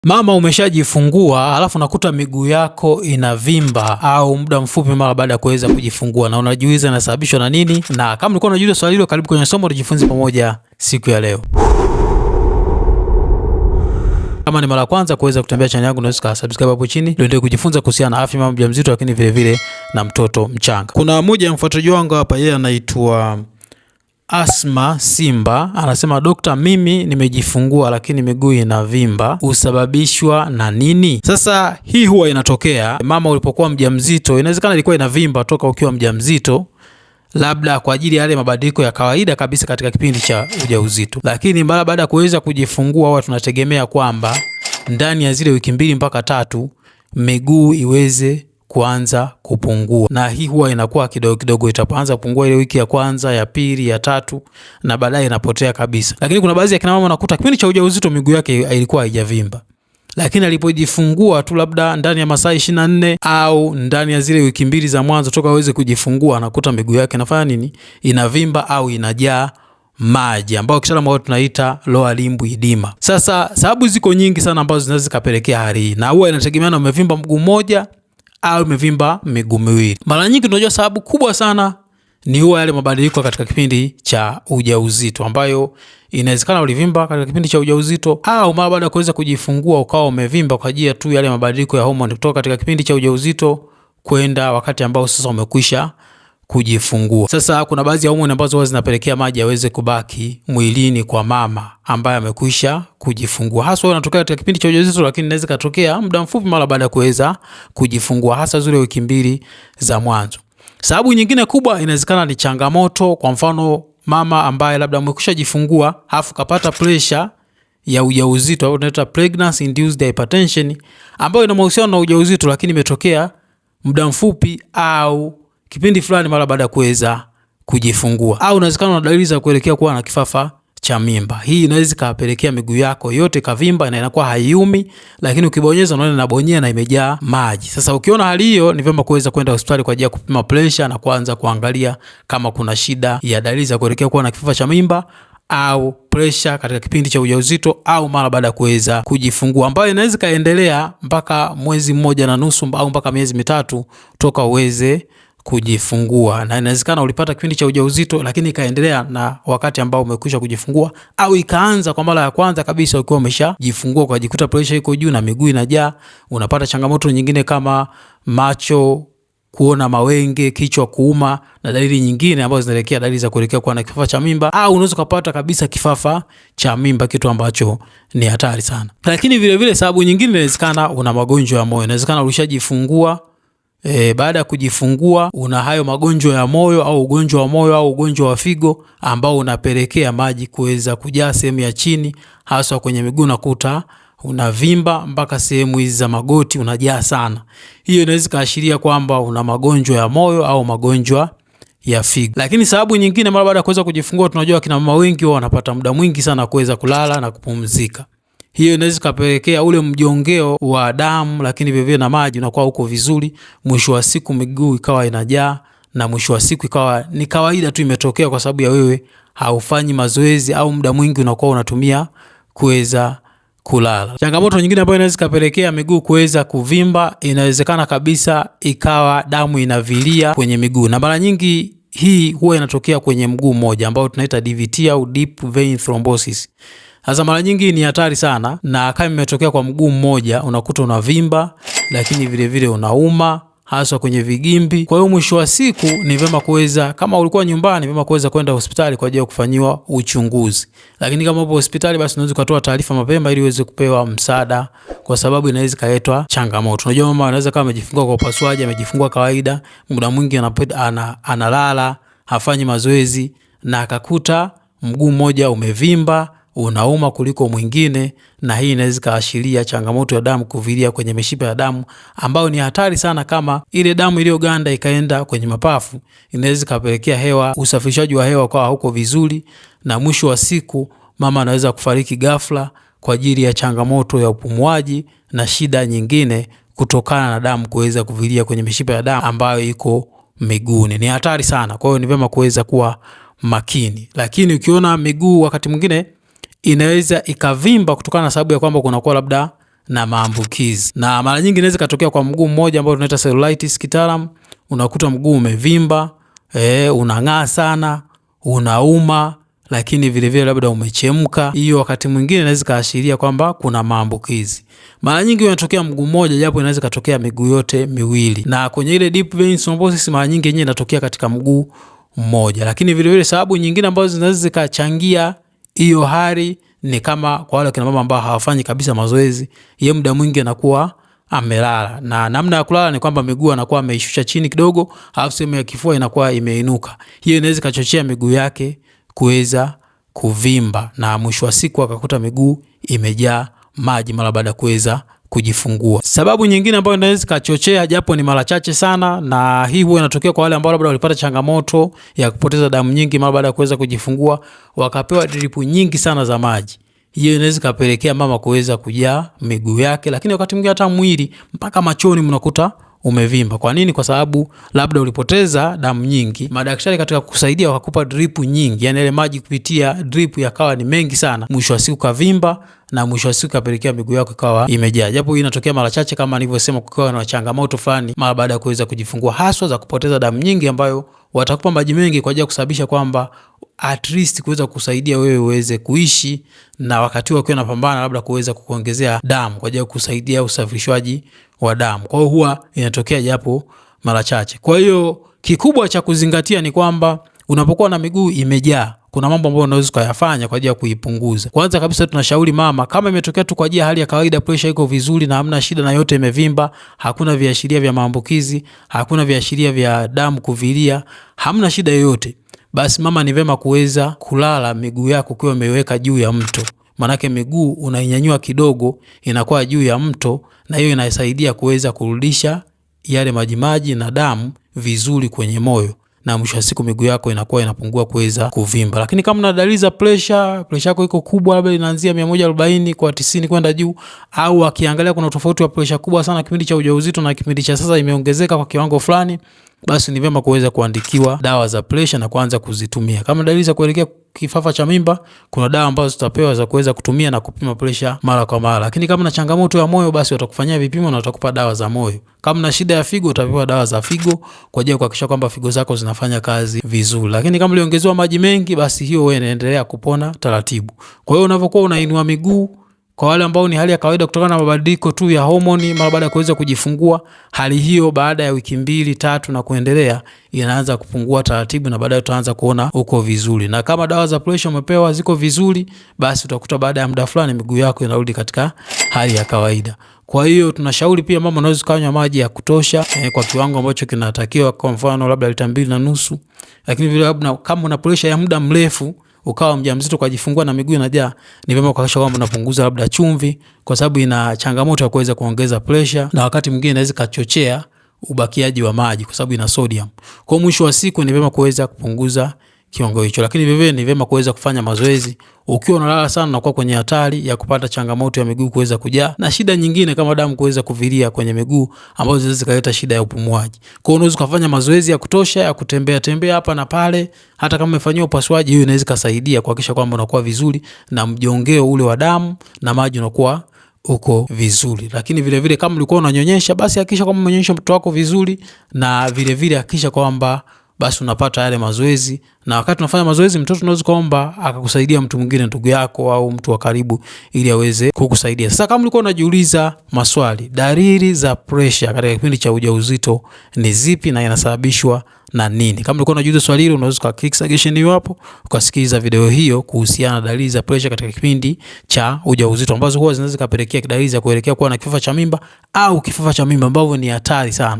Mama umeshajifungua alafu nakuta miguu yako inavimba au muda mfupi mara baada ya kuweza kujifungua na unajiuliza inasababishwa na nini? Na kama ulikuwa unajiuliza swali hilo, karibu kwenye somo tujifunze pamoja siku ya leo. Kama ni mara ya kwanza kuweza kutembea channel yangu, unaweza subscribe hapo chini ndio kujifunza kuhusiana na afya mama mjamzito, lakini vile vile na mtoto mchanga. Kuna mmoja ya mfuatiliaji wangu hapa, yeye anaitwa Asma Simba, anasema dokta, mimi nimejifungua lakini miguu inavimba, usababishwa na nini? Sasa hii huwa inatokea mama ulipokuwa mjamzito, inawezekana ilikuwa inavimba toka ukiwa mjamzito, labda kwa ajili ya yale mabadiliko ya kawaida kabisa katika kipindi cha ujauzito, lakini mara baada ya kuweza kujifungua huwa tunategemea kwamba ndani ya zile wiki 2 mpaka 3 miguu iweze kuanza kupungua, na hii huwa inakuwa kidogo kidogo, itaanza kupungua ile wiki ya kwanza, ya pili, ya tatu, na baadaye inapotea kabisa. Lakini kuna baadhi ya kina mama nakuta kipindi cha ujauzito miguu yake ilikuwa haijavimba, lakini alipojifungua tu labda ndani ya masaa 24 au ndani ya zile wiki 2 za mwanzo toka aweze kujifungua, anakuta miguu yake inafanya nini? Inavimba au inajaa maji, ambao kitaalamu tunaita lower limb edema. Sasa sababu ziko nyingi sana ambazo zinaweza kupelekea hali hii, na huwa inategemeana umevimba mguu mmoja au umevimba miguu miwili. Mara nyingi tunajua sababu kubwa sana ni huwa yale mabadiliko katika kipindi cha ujauzito, ambayo inawezekana ulivimba katika kipindi cha ujauzito au mara baada ya kuweza kujifungua ukawa umevimba kwa ajili tu yale mabadiliko ya homoni kutoka katika kipindi cha ujauzito kwenda wakati ambao sasa umekwisha kujifungua. Sasa kuna baadhi ya homoni ambazo huwa zinapelekea maji yaweze kubaki mwilini kwa mama ambaye amekwisha kujifungua. Hasa inatokea katika kipindi cha ujauzito, lakini inaweza kutokea muda mfupi mara baada ya kuweza kujifungua, hasa zile wiki 2 za mwanzo. Sababu nyingine kubwa inawezekana ni changamoto. Kwa mfano mama ambaye labda amekwisha jifungua afu kapata pressure ya ujauzito au tunaita pregnancy induced hypertension, ambayo ina mahusiano na ujauzito, lakini imetokea muda mfupi au kipindi fulani mara baada ya kuweza kujifungua, au inawezekana una dalili za kuelekea kuwa na kifafa cha mimba. Hii inaweza kapelekea miguu yako yote kavimba na inakuwa haiumi, lakini ukibonyeza unaona inabonyea na imejaa maji. Sasa ukiona hali hiyo, ni vyema kuweza kwenda hospitali kwa ajili ya kupima pressure na kuanza kuangalia kama kuna shida ya dalili za kuelekea kuwa na kifafa cha mimba au pressure katika kipindi cha ujauzito au mara baada ya kuweza kujifungua, ambayo inaweza kaendelea mpaka mwezi 1.5 au mpaka miezi 3 toka uweze kujifungua. Na inawezekana ulipata kipindi cha ujauzito lakini ikaendelea na wakati ambao umekwisha kujifungua, au ikaanza kwa mara ya kwanza kabisa ukiwa umeshajifungua ukajikuta pressure iko juu na miguu inajaa. Unapata changamoto nyingine kama macho kuona mawenge, kichwa kuuma na dalili nyingine ambazo zinaelekea dalili za kuelekea kuwa na kifafa cha mimba, au unaweza kupata kabisa kifafa cha mimba, kitu ambacho ni hatari sana. Lakini vile vile sababu nyingine inawezekana una magonjwa ya moyo. Inawezekana ulishajifungua baada ya kujifungua una hayo magonjwa ya moyo au ugonjwa wa moyo au ugonjwa wa figo ambao unapelekea maji kuweza kujaa sehemu ya chini, hasa kwenye miguu, nakuta unavimba mpaka sehemu hizi za magoti unajaa sana. Hiyo inaweza kaashiria kwamba una magonjwa ya moyo au magonjwa ya figo. Lakini sababu nyingine, mara baada ya kuweza kujifungua, tunajua kina mama wengi wao wanapata muda mwingi sana kuweza kulala na kupumzika. Hiyo inaweza kapelekea ule mjongeo wa damu, lakini vivyo na maji unakuwa huko vizuri. Mwisho wa siku miguu ikawa inajaa, na mwisho wa siku ikawa ni kawaida tu imetokea kwa sababu ya wewe haufanyi mazoezi au muda mwingi unakuwa unatumia kuweza kulala. Changamoto nyingine ambayo inaweza kapelekea miguu kuweza kuvimba, inawezekana kabisa ikawa damu inavilia kwenye miguu, na mara nyingi hii huwa inatokea kwenye mguu mmoja ambao tunaita DVT au deep vein thrombosis. Sasa mara nyingi ni hatari sana, na kama imetokea kwa mguu mmoja unakuta unavimba, lakini vile vile unauma hasa kwenye vigimbi. Kwa hiyo mwisho wa siku ni vyema kuweza, kama ulikuwa nyumbani, vyema kuweza kwenda hospitali kwa ajili ya kufanyiwa uchunguzi. Lakini kama upo hospitali, basi unaweza kutoa taarifa mapema ili uweze kupewa msaada, kwa sababu inaweza kaletwa changamoto. Unajua mama anaweza kama amejifungua kwa upasuaji, amejifungua kawaida, muda mwingi analala, hafanyi mazoezi, na akakuta mguu mmoja umevimba, unauma kuliko mwingine, na hii inaweza kaashiria changamoto ya damu kuvilia kwenye mishipa ya damu, ambayo ni hatari sana. Kama ile damu iliyoganda ikaenda kwenye mapafu, inaweza kapelekea hewa, usafirishaji wa hewa kwa huko vizuri, na mwisho wa siku mama anaweza kufariki ghafla kwa ajili ya changamoto ya upumuaji na shida nyingine kutokana na damu kuweza kuvilia kwenye mishipa ya damu ambayo iko miguuni. Ni hatari sana. Kwa hiyo ni vyema kuweza kuwa makini. Lakini ukiona miguu wakati mwingine inaweza ikavimba kutokana na sababu ya kwamba kunakuwa labda na maambukizi. Na mara nyingi inaweza katokea kwa mguu mmoja ambao tunaita cellulitis kitaalamu. Unakuta mguu umevimba, unang'aa sana, unauma, lakini vile vile labda umechemka. Hiyo wakati mwingine inaweza kaashiria kwamba kuna maambukizi. Mara nyingi inatokea mguu mmoja, japo inaweza katokea miguu yote miwili. Na kwenye ile deep vein thrombosis mara nyingi yenyewe inatokea katika mguu mmoja. Lakini vile vile sababu nyingine ambazo zinaweza zikachangia hiyo hali ni kama kwa wale kina mama ambao hawafanyi kabisa mazoezi, yeye muda mwingi anakuwa amelala. Na namna ya kulala ni kwamba miguu anakuwa ameishusha chini kidogo, alafu sehemu ya kifua inakuwa imeinuka. Hiyo inaweza kachochea miguu yake kuweza kuvimba na mwisho wa siku akakuta miguu imejaa maji mara baada ya kuweza kujifungua. Sababu nyingine ambayo inaweza kachochea, japo ni mara chache sana, na hii huwa inatokea kwa wale ambao labda walipata changamoto ya kupoteza damu nyingi mara baada ya kuweza kujifungua, wakapewa dripu nyingi sana za maji. Hiyo inaweza kapelekea mama kuweza kujaa miguu yake, lakini wakati mwingine hata mwili mpaka machoni mnakuta umevimba. Kwa nini? Kwa sababu labda ulipoteza damu nyingi, madaktari katika kukusaidia wakakupa drip nyingi, yani ile maji kupitia drip yakawa ni mengi sana, mwisho wa siku kavimba na mwisho wa siku kapelekea miguu yako ikawa imejaa. Japo hii inatokea mara chache kama nilivyosema, kukiwa na changamoto fulani mara baada ya kuweza kujifungua, haswa za kupoteza damu nyingi, ambayo watakupa maji mengi kwa ajili ya kusababisha kwamba at least kuweza kusaidia wewe uweze kuishi, na wakati ukiwa unapambana labda kuweza kukuongezea damu kwa ajili ya kusaidia usafirishwaji wa damu. Kwa hiyo huwa inatokea japo mara chache. Kwa hiyo kikubwa cha kuzingatia ni kwamba unapokuwa na miguu imejaa, kuna mambo ambayo unaweza kuyafanya kwa ajili ya kuipunguza. Kwanza kabisa tunashauri mama, kama imetokea tu kwa ajili ya hali ya kawaida, pressure iko vizuri na hamna shida na yote imevimba, hakuna viashiria vya maambukizi, hakuna viashiria vya damu kuvilia, hamna shida yoyote, basi mama ni vema kuweza kulala miguu yako ukiwa umeweka juu ya mto. Manake miguu unainyanyua kidogo inakuwa juu ya mto, na hiyo inasaidia kuweza kurudisha yale majimaji na damu vizuri kwenye moyo, na mwisho wa siku miguu yako inakuwa inapungua kuweza kuvimba. Lakini kama una dalili za pressure yako iko kubwa, labda inaanzia 140 kwa 90 kwenda juu, au akiangalia kuna tofauti wa pressure kubwa sana kipindi cha ujauzito na kipindi cha sasa imeongezeka kwa kiwango fulani, basi ni vyema kuweza kuandikiwa dawa za pressure na kuanza kuzitumia. Kama dalili za kuelekea kifafa cha mimba, kuna dawa ambazo tutapewa za kuweza kutumia na kupima pressure mara kwa mara. Lakini kama na changamoto ya moyo, basi watakufanyia vipimo na watakupa dawa za moyo. Kama na shida ya figo, utapewa dawa za figo kwa ajili ya kuhakikisha kwamba figo zako zinafanya kazi vizuri. Lakini kama uliongezewa maji mengi, basi hiyo wewe inaendelea kupona taratibu. Kwa hiyo unapokuwa unainua miguu, kwa wale ambao ni hali ya kawaida kutokana na mabadiliko tu ya homoni mara baada ya kuweza kujifungua, hali hiyo baada ya wiki 2-3 na kuendelea inaanza kupungua taratibu, na baadaye utaanza kuona uko vizuri. Na kama dawa za pressure umepewa ziko vizuri, basi utakuta baada ya muda fulani miguu yako inarudi katika hali ya kawaida. Kwa hiyo tunashauri pia mama unaweza kunywa maji ya kutosha kwa kiwango ambacho kinatakiwa, kwa mfano labda lita 2.5. Lakini vile labda kama una pressure ya muda mrefu ukawa mjamzito kwa jifungua na miguu inajaa, ni vyema kuhakikisha kwamba unapunguza labda chumvi, kwa sababu ina changamoto ya kuweza kuongeza pressure, na wakati mwingine inaweza kachochea ubakiaji wa maji kwa sababu ina sodium. Kwa mwisho wa siku ni vyema kuweza kupunguza kiwango hicho. Lakini vivyo ni vyema kuweza kufanya mazoezi. Ukiwa unalala sana na kuwa kwenye hatari ya kupata changamoto ya miguu kuweza kujaa na shida nyingine kama damu kuweza kuvilia kwenye miguu ambazo zinaweza kuleta shida ya upumuaji. Kwa hiyo unaweza kufanya mazoezi ya kutosha ya kutembea hapa na pale, hata kama umefanywa upasuaji, hiyo inaweza kusaidia kuhakikisha kwamba unakuwa vizuri na mjongeo ule wa damu na maji unakuwa uko vizuri. Lakini vile vile kama ulikuwa unanyonyesha, basi hakikisha kwamba umenyonyesha mtoto wako vizuri, na vile vile hakikisha kwamba basi unapata yale mazoezi. Na wakati unafanya mazoezi, mtoto unaweza kuomba akakusaidia mtu mwingine, ndugu yako au mtu wa karibu, ili aweze kukusaidia. Sasa kama ulikuwa unajiuliza maswali, dalili za pressure katika kipindi cha ujauzito ni zipi na inasababishwa na nini? Kama ulikuwa unajiuliza swali hilo, unaweza click suggestion hiyo hapo ukasikiliza video hiyo kuhusiana na dalili za pressure katika kipindi cha ujauzito, ambazo huwa zinaweza kupelekea dalili za kuelekea kuwa na kifafa cha mimba au kifafa cha mimba ambavyo ni hatari sana.